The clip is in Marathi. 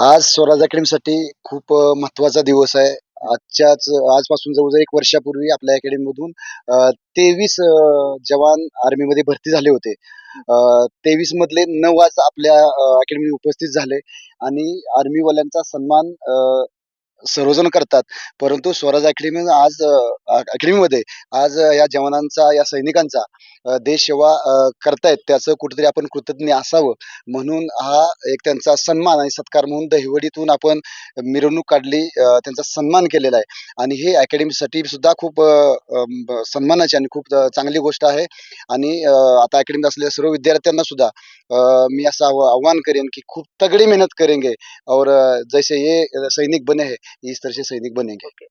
आज स्वराज अकॅडमीसाठी खूप महत्त्वाचा दिवस आहे. आजपासून जवळ-जवळ 1 वर्षापूर्वी आपल्या अकॅडमीमधून 23 जवान आर्मीमध्ये भरती झाले होते. 23 मधले 9 आज आपल्या अकॅडमीत उपस्थित झाले आणि आर्मीवाल्यांचा सन्मान सर्वजण करतात. परंतु स्वराज अकॅडमी आज अकॅडमीमध्ये आज या जवानांचा, या सैनिकांचा देश सेवा करतायत त्याचं कुठेतरी आपण कृतज्ञ असावं. म्हणून हा एक त्यांचा सन्मान आणि सत्कार म्हणून दहिवडीतून आपण मिरवणूक काढली, त्यांचा सन्मान केलेला आहे आणि हे अकॅडमीसाठी सुद्धा खूप सन्मानाची आणि खूप चांगली गोष्ट आहे आणि आता अकॅडमीत असलेल्या सर्व विद्यार्थ्यांना सुद्धा मी असं आव्हान करेन, की खूप तगड़ी मेहनत करेंगे और जैसे ये सैनिक बने हैं, इस तरह से सैनिक बनेंगे.